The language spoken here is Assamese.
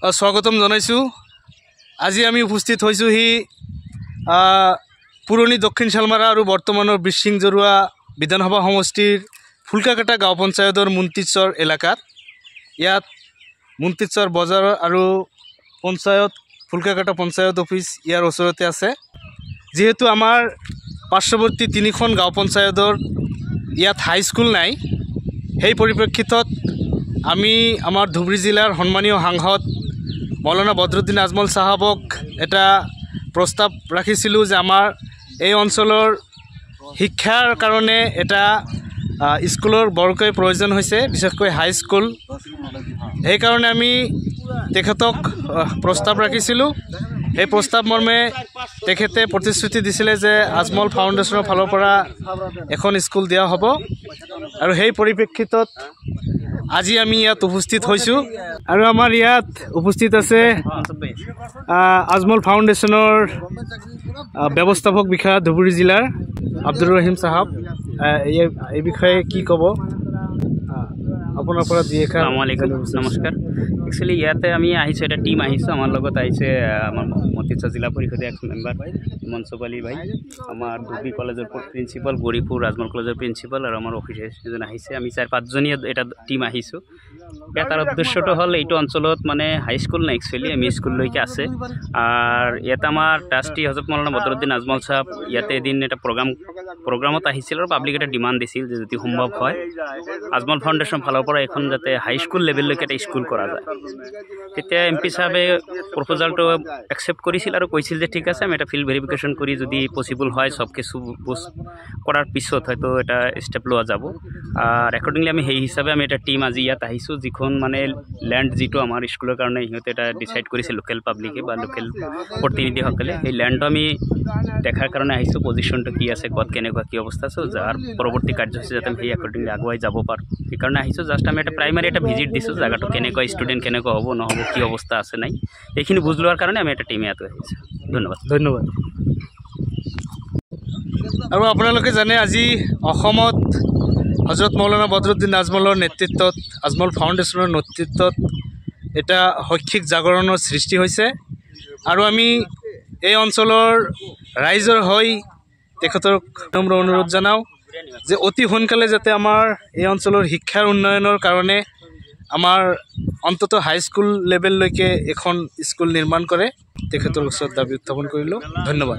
স্বাগতম জনাইছোঁ। আজি আমি উপস্থিত হৈছোঁহি পুৰণি দক্ষিণ শালমাৰা আৰু বৰ্তমানৰ বিৰচিং জৰুৱা বিধানসভা সমষ্টিৰ ফুলকাকাটা গাঁও পঞ্চায়তৰ মুন্তিচৰ এলেকাত। ইয়াত মুন্তিচৰ বজাৰ আৰু পঞ্চায়ত ফুলকাকাটা পঞ্চায়ত অফিচ ইয়াৰ ওচৰতে আছে। যিহেতু আমাৰ পাৰ্শ্বৱৰ্তী তিনিখন গাঁও পঞ্চায়তৰ ইয়াত হাইস্কুল নাই, সেই পৰিপ্ৰেক্ষিতত আমি আমাৰ ধুবুৰী জিলাৰ সন্মানীয় সাংসদ মৌলানা বদৰুদ্দিন আজমল চাহাবক এটা প্ৰস্তাৱ ৰাখিছিলোঁ যে আমাৰ এই অঞ্চলৰ শিক্ষাৰ কাৰণে এটা স্কুলৰ বৰকৈ প্ৰয়োজন হৈছে, বিশেষকৈ হাইস্কুল। সেইকাৰণে আমি তেখেতক প্ৰস্তাৱ ৰাখিছিলোঁ। সেই প্ৰস্তাৱ মৰ্মে তেখেতে প্ৰতিশ্ৰুতি দিছিলে যে আজমল ফাউণ্ডেশ্যনৰ ফালৰ পৰা এখন স্কুল দিয়া হ'ব, আৰু সেই পৰিপ্ৰেক্ষিতত আজি আমি ইয়াত উপস্থিত হৈছোঁ। আৰু আমাৰ ইয়াত উপস্থিত আছে আজমল ফাউণ্ডেশ্যনৰ ব্যৱস্থাপক বিষয়া ধুবুৰী জিলাৰ আব্দুৰ ৰহিম চাহাব। এই বিষয়ে কি ক'ব আপোনাৰ পৰা? আসসালামু আলাইকুম, নমস্কাৰ। একচুৱেলি ইয়াতে আমি আহিছোঁ, এটা টিম আহিছোঁ। আমাৰ লগত আহিছে আমাৰ মতিচৰ জিলা পৰিষদৰ এক্স মেম্বাৰ মনসুব আলী ভাই, আমাৰ ধুবুৰী কলেজৰ প্ৰিন্সিপাল, গৌৰীপুৰ আজমল কলেজৰ প্ৰিন্সিপাল, আৰু আমাৰ অফিচাৰ এজন আহিছে। আমি 4-5জনীয়া এটা টিম আহিছোঁ। তাৰ উদ্দেশ্যটো হ'ল এইটো অঞ্চলত মানে হাইস্কুল নাই, একচুৱেলি এম ই স্কুললৈকে আছে। আৰু ইয়াতে আমাৰ ট্ৰাষ্টি হজৰত মৌলানা বদৰুদ্দিন আজমল চাহাব ইয়াতে এদিন এটা প্ৰগ্ৰামত আহিছিল, আৰু পাব্লিক এটা ডিমাণ্ড দিছিল যে যদি সম্ভৱ হয় আজমল ফাউণ্ডেশ্যন ফালৰ পৰা এখন যাতে হাইস্কুল লেভেললৈকে এটা স্কুল কৰা যায়। তেতিয়া MP চাহাবে প্ৰপ'জালটো একচেপ্ট কৰিছিল আৰু কৈছিল যে ঠিক আছে, আমি এটা ফিল্ড ভেৰিফিকেশ্যন কৰি যদি পচিবল হয় চব কিছু কৰাৰ পিছত হয়তো এটা ষ্টেপ লোৱা যাব। আৰু একৰ্ডিংলি আমি সেই হিচাপে আমি এটা টিম আজি ইয়াত আহিছোঁ, যিখন মানে লেণ্ড যিটো আমাৰ স্কুলৰ কাৰণে সিহঁতে এটা ডিচাইড কৰিছে লোকেল পাব্লিকে বা লোকেল প্ৰতিনিধিসকলে। সেই লেণ্ডটো আমি দেখাৰ কাৰণে আহিছোঁ, পজিশ্যনটো কি আছে, ক'ত কেনেকুৱা কি অৱস্থা আছে, যাৰ পৰৱৰ্তী কাৰ্যসূচী যাতে আমি সেই একৰ্ডিংলি আগুৱাই যাব পাৰোঁ, সেইকাৰণে আহিছোঁ। জাষ্ট আমি এটা প্ৰাইমাৰী এটা ভিজিট দিছোঁ, জেগাটো কেনেকুৱা, ষ্টুডেণ্ট কেনেকুৱা হ'ব নহ'ব, কি অৱস্থা আছে নাই, এইখিনি বুজ লোৱাৰ কাৰণে আমি এটা টিম ইয়াত আহিছোঁ। ধন্যবাদ। আৰু আপোনালোকে জানে আজি অসমত হজৰত মৌলানা বদৰুদ্দিন আজমলৰ নেতৃত্বত, আজমল ফাউণ্ডেশ্যনৰ নেতৃত্বত এটা শৈক্ষিক জাগৰণৰ সৃষ্টি হৈছে। আৰু আমি এই অঞ্চলৰ ৰাইজৰ হৈ তেখেতক নম্ৰ অনুৰোধ জনাওঁ যে অতি সোনকালে যাতে আমাৰ এই অঞ্চলৰ শিক্ষাৰ উন্নয়নৰ কাৰণে আমাৰ অন্তত হাইস্কুল লেভেললৈকে এখন স্কুল নিৰ্মাণ কৰে। তেখেতৰ ওচৰত দাবী উত্থাপন কৰিলোঁ। ধন্যবাদ।